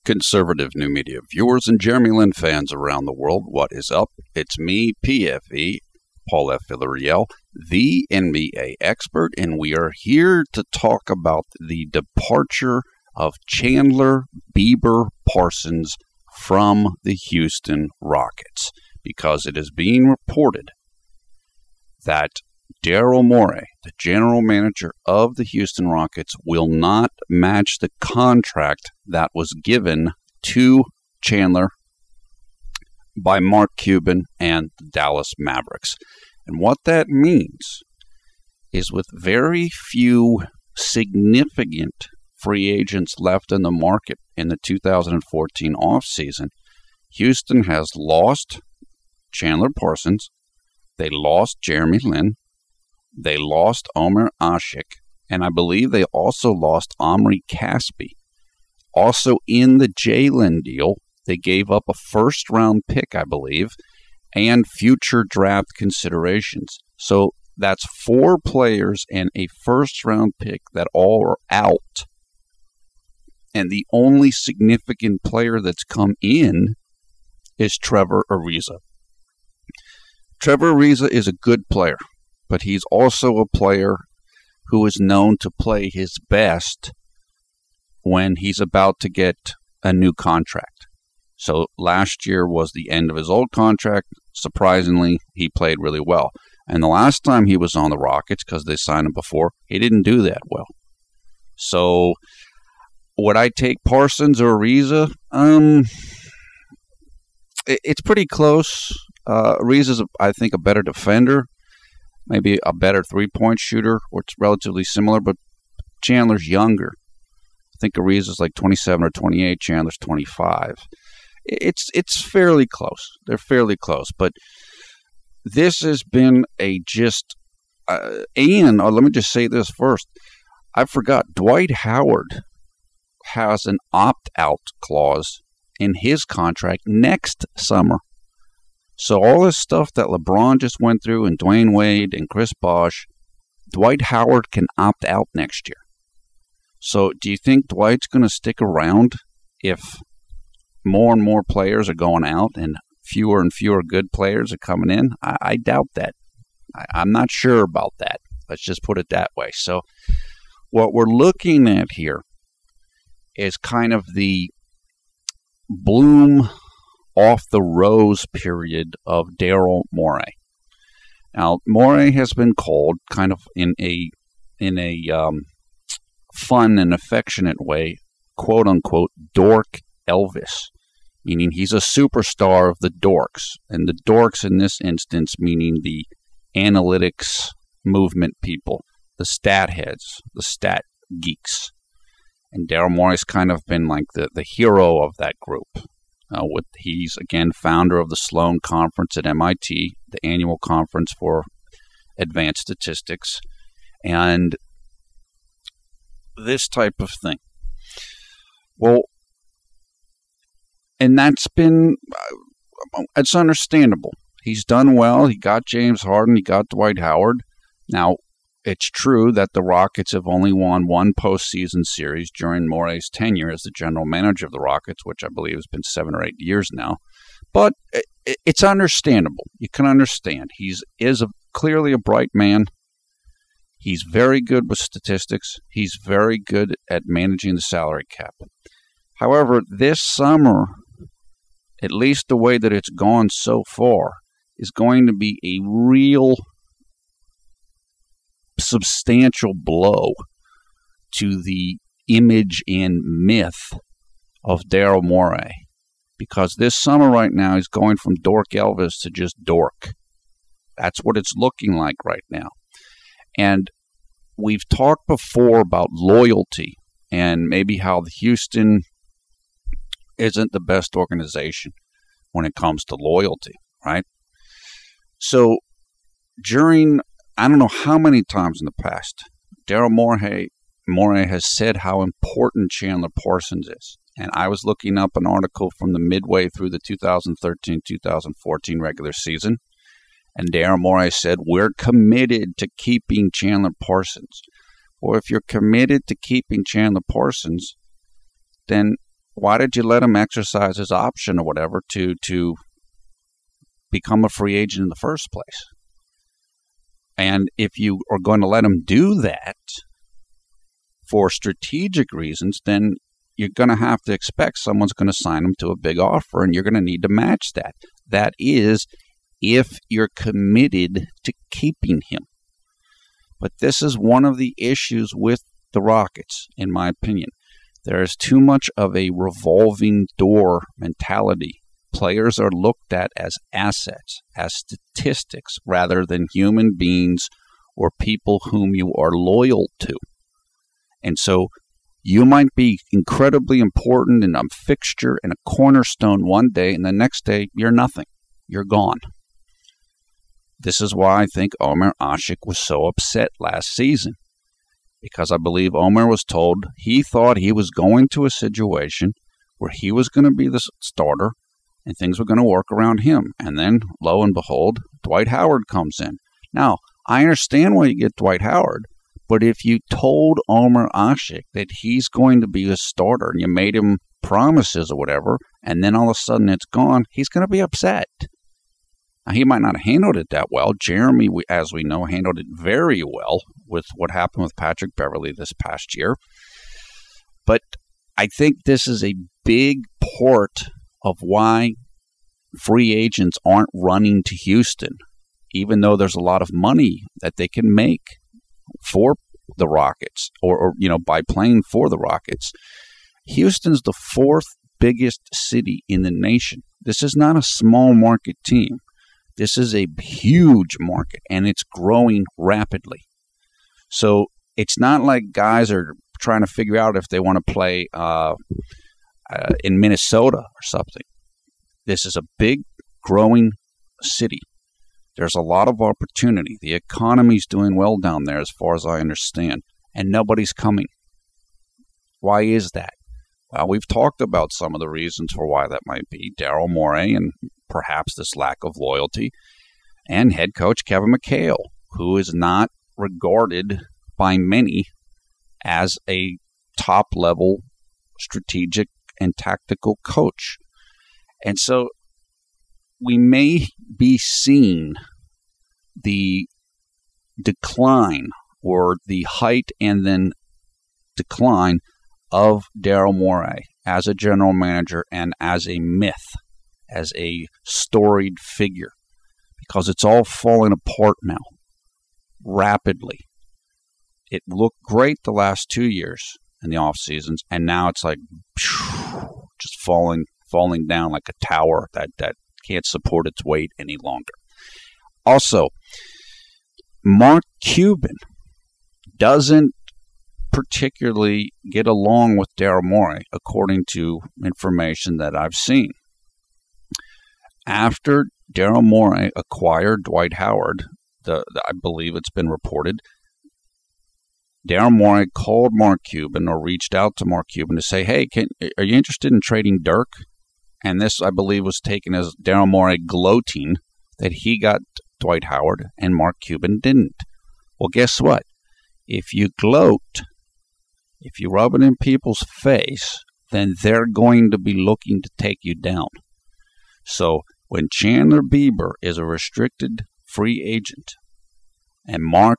Conservative new media viewers and Jeremy Lin fans around the world, what is up? It's me, PFE, Paul F. Villarreal, the NBA expert, and we are here to talk about the departure of Chandler Bieber Parsons from the Houston Rockets, because it is being reported that Daryl Morey, the general manager of the Houston Rockets, will not match the contract that was given to Chandler by Mark Cuban and the Dallas Mavericks. And what that means is, with very few significant free agents left in the market in the 2014 offseason, Houston has lost Chandler Parsons, they lost Jeremy Lin, they lost Omer Asik, and I believe they also lost Omri Caspi. Also in the Jalen deal, they gave up a first-round pick, I believe, and future draft considerations. So that's 4 players and a first-round pick that all are out. And the only significant player that's come in is Trevor Ariza. Trevor Ariza is a good player, but he's also a player who is known to play his best when he's about to get a new contract. So last year was the end of his old contract. Surprisingly, he played really well. And the last time he was on the Rockets, because they signed him before, he didn't do that well. So would I take Parsons or Ariza? It's pretty close. Ariza's, I think, a better defender. Maybe a better three-point shooter, or it's relatively similar, but Chandler's younger. I think Ariza's like 27 or 28, Chandler's 25. It's fairly close. They're fairly close, but this has been a just... let me just say this first. I forgot, Dwight Howard has an opt-out clause in his contract next summer. So all this stuff that LeBron just went through, and Dwayne Wade and Chris Bosh, Dwight Howard can opt out next year. So do you think Dwight's going to stick around if more and more players are going out and fewer good players are coming in? I doubt that. I'm not sure about that. Let's just put it that way. So what we're looking at here is kind of the bloom off the rose period of Daryl Morey. Now, Morey has been called, kind of in a fun and affectionate way, quote unquote, Dork Elvis, meaning he's a superstar of the dorks, and the dorks in this instance meaning the analytics movement people, the stat heads, the stat geeks. And Daryl Morey's kind of been like the hero of that group. He's, again, founder of the Sloan Conference at MIT, the annual conference for advanced statistics, and this type of thing. Well, and that's been, it's understandable. He's done well. He got James Harden. He got Dwight Howard. Now, it's true that the Rockets have only won one postseason series during Morey's tenure as the general manager of the Rockets, which I believe has been 7 or 8 years now. But it's understandable. You can understand. He is clearly a bright man. He's very good with statistics. He's very good at managing the salary cap. However, this summer, at least the way that it's gone so far, is going to be a real substantial blow to the image and myth of Daryl Morey, because this summer right now he's going from Dork Elvis to just Dork. That's what it's looking like right now. And we've talked before about loyalty and maybe how the Houston isn't the best organization when it comes to loyalty, right? So during, I don't know how many times in the past, Daryl Morey has said how important Chandler Parsons is. And I was looking up an article from the midway through the 2013-2014 regular season, and Daryl Morey said, we're committed to keeping Chandler Parsons. Well, if you're committed to keeping Chandler Parsons, then why did you let him exercise his option or whatever to become a free agent in the first place? And if you are going to let him do that for strategic reasons, then you're going to have to expect someone's going to sign him to a big offer, and you're going to need to match that. That is, if you're committed to keeping him. But this is one of the issues with the Rockets, in my opinion. There is too much of a revolving door mentality. Players are looked at as assets, as statistics, rather than human beings or people whom you are loyal to. And so you might be incredibly important and a fixture and a cornerstone one day, and the next day you're nothing. You're gone. This is why I think Omer Asik was so upset last season, because I believe Omer was told he thought he was going to a situation where he was going to be the starter and things were going to work around him. And then, lo and behold, Dwight Howard comes in. Now, I understand why you get Dwight Howard, but if you told Omer Asik that he's going to be a starter and you made him promises or whatever, and then all of a sudden it's gone, he's going to be upset. Now, he might not have handled it that well. Jeremy, as we know, handled it very well with what happened with Patrick Beverley this past year. But I think this is a big part of why free agents aren't running to Houston, even though there's a lot of money that they can make for the Rockets or by playing for the Rockets. Houston's the fourth biggest city in the nation. This is not a small market team. This is a huge market, and it's growing rapidly. So it's not like guys are trying to figure out if they want to play in Minnesota or something. This is a big, growing city. There's a lot of opportunity. The economy's doing well down there as far as I understand, and nobody's coming. Why is that? Well, we've talked about some of the reasons for why that might be. Daryl Morey and perhaps this lack of loyalty, and head coach Kevin McHale, who is not regarded by many as a top-level strategic and tactical coach. And so we may be seeing the decline or the height and then decline of Daryl Morey as a general manager and as a myth, as a storied figure, because it's all falling apart now rapidly. It looked great the last 2 years in the off seasons, and now it's like just falling down like a tower that can't support its weight any longer. Also, Mark Cuban doesn't particularly get along with Daryl Morey, according to information that I've seen. After Daryl Morey acquired Dwight Howard, I believe it's been reported, Daryl Morey called Mark Cuban or reached out to Mark Cuban to say, hey, are you interested in trading Dirk? And this, I believe, was taken as Daryl Morey gloating that he got Dwight Howard and Mark Cuban didn't. Well, guess what? If you gloat, if you rub it in people's face, then they're going to be looking to take you down. So when Chandler Bieber is a restricted free agent and Mark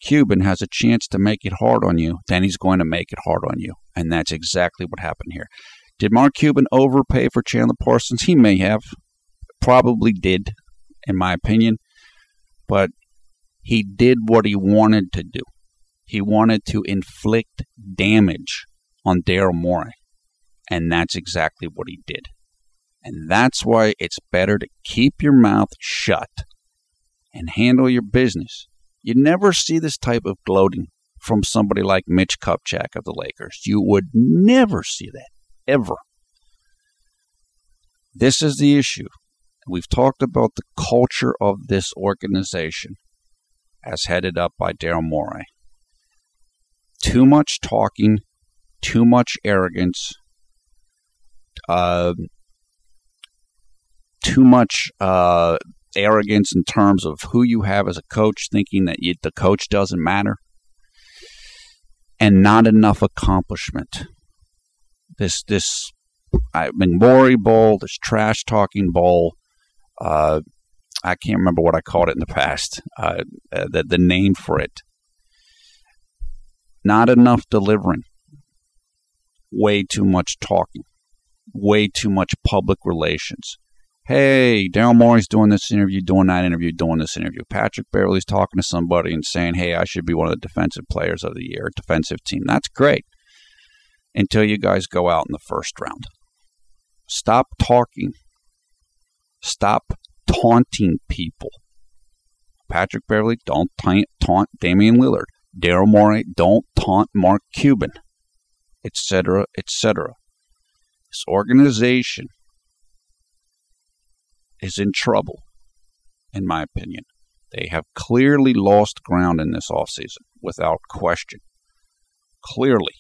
Cuban has a chance to make it hard on you, then he's going to make it hard on you. And that's exactly what happened here. Did Mark Cuban overpay for Chandler Parsons? He may have. Probably did, in my opinion. But he did what he wanted to do. He wanted to inflict damage on Daryl Morey. And that's exactly what he did. And that's why it's better to keep your mouth shut and handle your business. You never see this type of gloating from somebody like Mitch Kupchak of the Lakers. You would never see that, ever. This is the issue. We've talked about the culture of this organization as headed up by Daryl Morey. Too much talking, too much arrogance, too much arrogance in terms of who you have as a coach, thinking that the coach doesn't matter, and not enough accomplishment. This Morey Bowl, this trash talking bowl. I can't remember what I called it in the past. The name for it. Not enough delivering. Way too much talking. Way too much public relations. Hey, Daryl Morey's doing this interview, doing that interview, doing this interview. Patrick Beverley's talking to somebody and saying, hey, I should be one of the defensive players of the year, defensive team. That's great. Until you guys go out in the first round. Stop talking. Stop taunting people. Patrick Beverley, don't taunt Damian Lillard. Daryl Morey, don't taunt Mark Cuban, etc., etc. This organization is in trouble, in my opinion. They have clearly lost ground in this offseason, without question. Clearly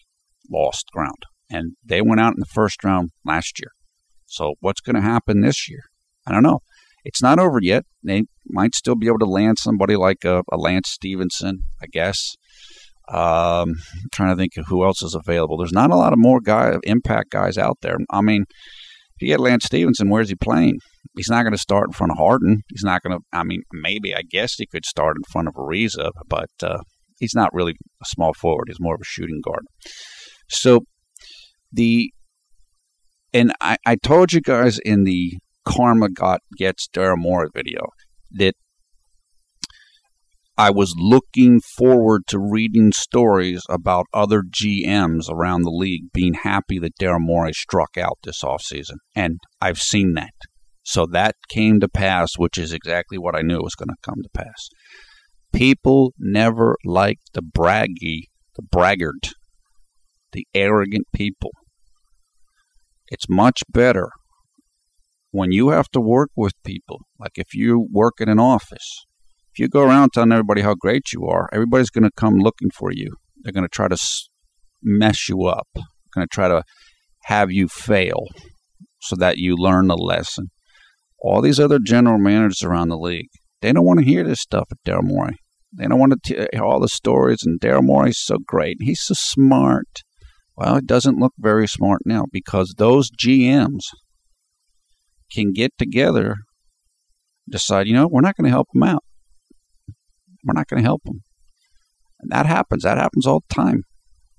lost ground. And they went out in the first round last year. So what's going to happen this year? I don't know. It's not over yet. They might still be able to land somebody like a Lance Stevenson, I guess. I'm trying to think of who else is available. There's not a lot of more impact guys out there. I mean, if you get Lance Stevenson, where's he playing? He's not going to start in front of Harden. He's not going to, maybe, I guess he could start in front of Ariza, but he's not really a small forward. He's more of a shooting guard. So I told you guys in the Karma Gets Daryl Morey video that I was looking forward to reading stories about other GMs around the league being happy that Daryl Morey struck out this offseason. And I've seen that. So that came to pass, which is exactly what I knew was going to come to pass. People never like the braggart, the arrogant people. It's much better when you have to work with people, like if you work in an office. If you go around telling everybody how great you are, everybody's going to come looking for you. They're going to try to mess you up. They're going to try to have you fail so that you learn the lesson. All these other general managers around the league, they don't want to hear this stuff at Daryl Morey. They don't want to hear all the stories, and Daryl Morey's so great. He's so smart. Well, it doesn't look very smart now because those GMs can get together, decide, we're not going to help them out. We're not going to help them. And that happens. That happens all the time.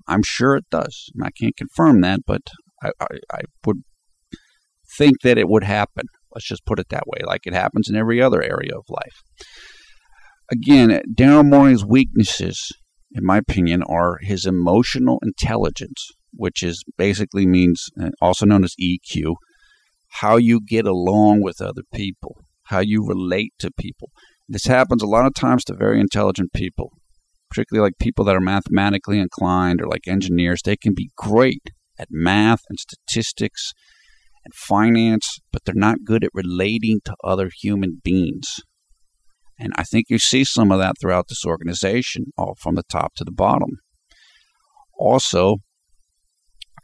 I'm sure it does. I can't confirm that, but I would think that it would happen. Let's just put it that way, like it happens in every other area of life. Again, Daryl Morey's weaknesses, in my opinion, are his emotional intelligence, which is basically means, also known as EQ, how you get along with other people, how you relate to people. This happens a lot of times to very intelligent people, particularly like people that are mathematically inclined or like engineers. They can be great at math and statistics and finance, but they're not good at relating to other human beings. And I think you see some of that throughout this organization, all from the top to the bottom. Also,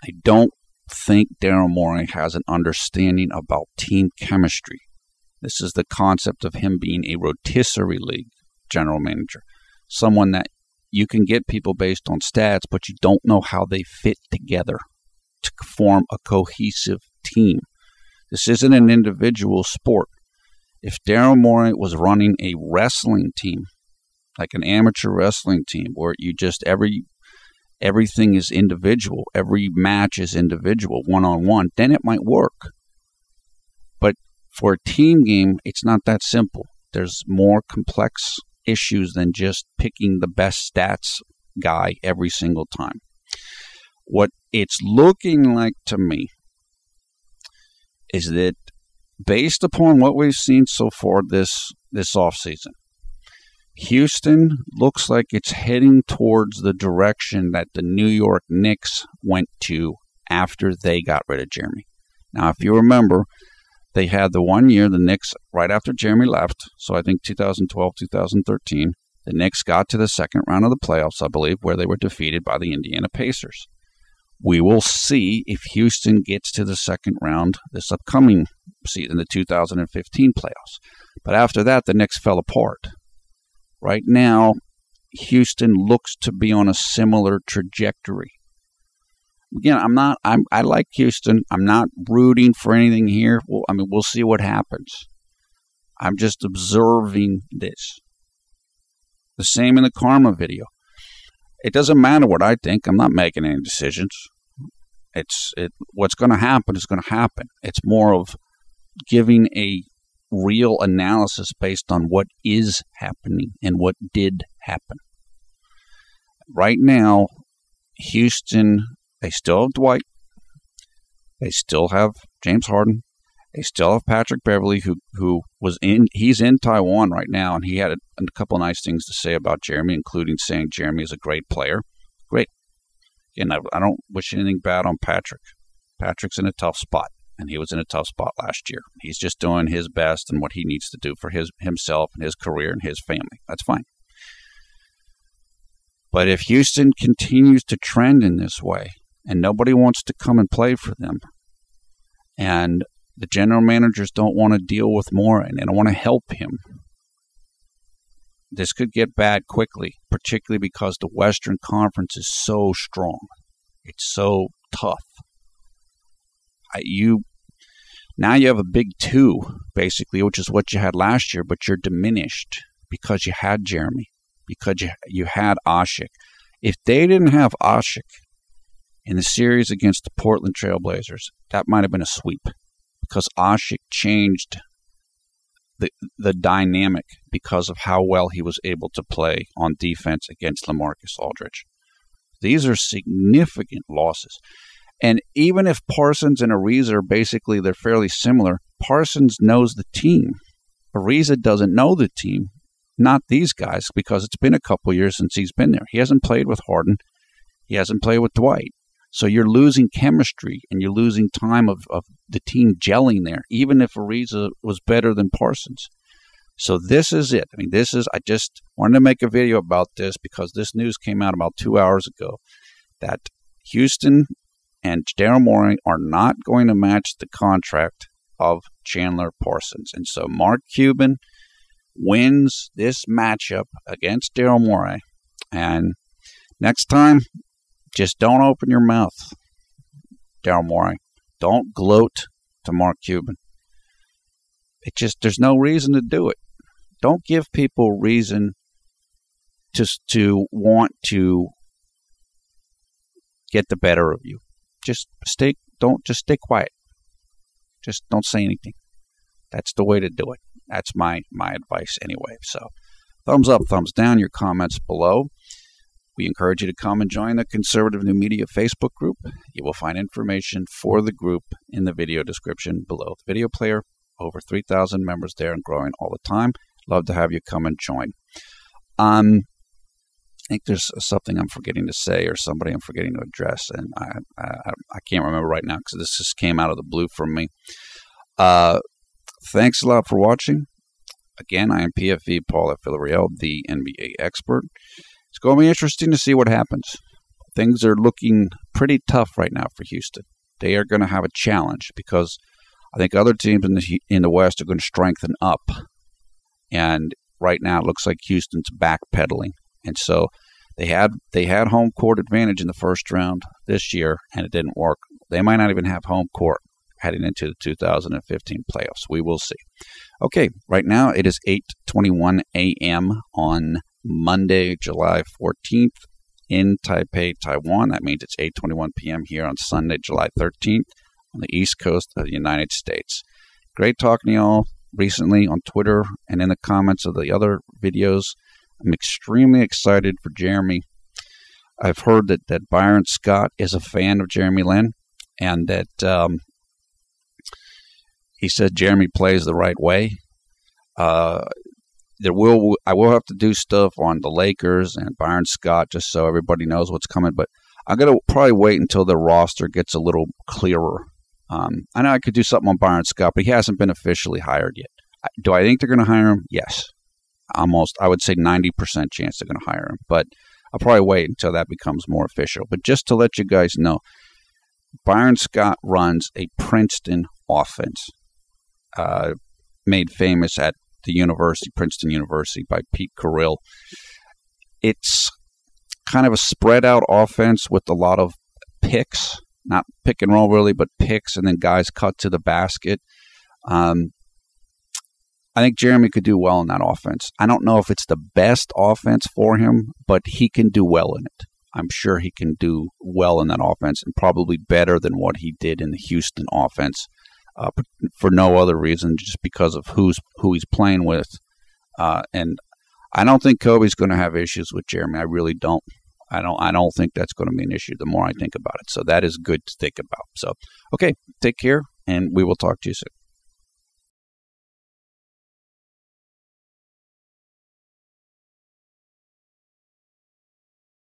I don't think Daryl Morey has an understanding about team chemistry. This is the concept of him being a rotisserie league general manager, someone that you can get people based on stats, but you don't know how they fit together to form a cohesive team. This isn't an individual sport. If Daryl Morey was running a wrestling team, like an amateur wrestling team, where you just everything is individual, every match is individual, one-on-one, then it might work. But for a team game, it's not that simple. There's more complex issues than just picking the best stats guy every single time. What it's looking like to me is that based upon what we've seen so far this offseason, Houston looks like it's heading towards the direction that the New York Knicks went to after they got rid of Jeremy. Now, if you remember, they had the 1 year, the Knicks, right after Jeremy left, so I think 2012, 2013, the Knicks got to the second round of the playoffs, I believe, where they were defeated by the Indiana Pacers. We will see if Houston gets to the second round this upcoming season, the 2015 playoffs. But after that, the Knicks fell apart. Right now, Houston looks to be on a similar trajectory. Again, I like Houston. I'm not rooting for anything here. Well, I mean, we'll see what happens. I'm just observing this. The same in the karma video. It doesn't matter what I think. I'm not making any decisions. What's going to happen is going to happen. It's more of giving a real analysis based on what is happening and what did happen. Right now, Houston, they still have Dwight. They still have James Harden. They still have Patrick Beverley, he's in Taiwan right now, and he had a couple of nice things to say about Jeremy, including saying Jeremy is a great player. Great. And I don't wish anything bad on Patrick. Patrick's in a tough spot, and he was in a tough spot last year. He's just doing his best and what he needs to do for himself and his career and his family. That's fine. But if Houston continues to trend in this way, and nobody wants to come and play for them, and the general managers don't want to deal with Morey, and they don't want to help him, this could get bad quickly, particularly because the Western Conference is so strong. It's so tough. Now you have a big two, basically, which is what you had last year, but you're diminished because you had Jeremy, because you had Ashik. If they didn't have Ashik in the series against the Portland Trailblazers, that might have been a sweep, because Ashik changed the dynamic because of how well he was able to play on defense against LaMarcus Aldridge. These are significant losses. And even if Parsons and Ariza are basically, they're fairly similar, Parsons knows the team. Ariza doesn't know the team, not these guys, because it's been a couple years since he's been there. He hasn't played with Harden. He hasn't played with Dwight. So you're losing chemistry and you're losing time of the team gelling there, even if Ariza was better than Parsons. So this is it. I just wanted to make a video about this because this news came out about 2 hours ago that Houston and Daryl Morey are not going to match the contract of Chandler Parsons. And so Mark Cuban wins this matchup against Daryl Morey. And next time, just don't open your mouth, Daryl Morey. Don't gloat to Mark Cuban. There's no reason to do it. Don't give people reason to want to get the better of you. Just stay quiet. Just don't say anything. That's the way to do it. That's my advice anyway. So thumbs up, thumbs down, your comments below. We encourage you to come and join the Conservative New Media Facebook group. You will find information for the group in the video description below the video player. Over 3,000 members there and growing all the time. Love to have you come and join. I think there's something I'm forgetting to say or somebody I'm forgetting to address, and I can't remember right now because this just came out of the blue from me. Thanks a lot for watching. Again, I am PFV Paul F. Villarreal, the NBA expert. It's going to be interesting to see what happens. Things are looking pretty tough right now for Houston. They are going to have a challenge because I think other teams in the West are going to strengthen up. And right now it looks like Houston's backpedaling. And so they had home court advantage in the first round this year, and it didn't work. They might not even have home court heading into the 2015 playoffs. We will see. Okay, right now it is 8:21 a.m. on Monday, July 14th in Taipei, Taiwan. That means it's 8:21 p.m. here on Sunday, July 13th on the East Coast of the United States. Great talking to y'all recently on Twitter and in the comments of the other videos. I'm extremely excited for Jeremy. I've heard that Byron Scott is a fan of Jeremy Lin, and that he said Jeremy plays the right way. I will have to do stuff on the Lakers and Byron Scott just so everybody knows what's coming, but I'm going to probably wait until the roster gets a little clearer. I know I could do something on Byron Scott, but he hasn't been officially hired yet. Do I think they're going to hire him? Yes. Almost, I would say 90% chance they're going to hire him, but I'll probably wait until that becomes more official. But just to let you guys know, Byron Scott runs a Princeton offense, made famous at the university, Princeton University, by Pete Carrill. It's kind of a spread out offense with a lot of picks. not pick and roll really, but picks, and then guys cut to the basket. I think Jeremy could do well in that offense. I don't know if it's the best offense for him, but he can do well in it. I'm sure he can do well in that offense, and probably better than what he did in the Houston offense, for no other reason, just because of who he's playing with. And I don't think Kobe's going to have issues with Jeremy. I really don't. I don't think that's going to be an issue the more I think about it. So that is good to think about. So, okay, take care, and we will talk to you soon.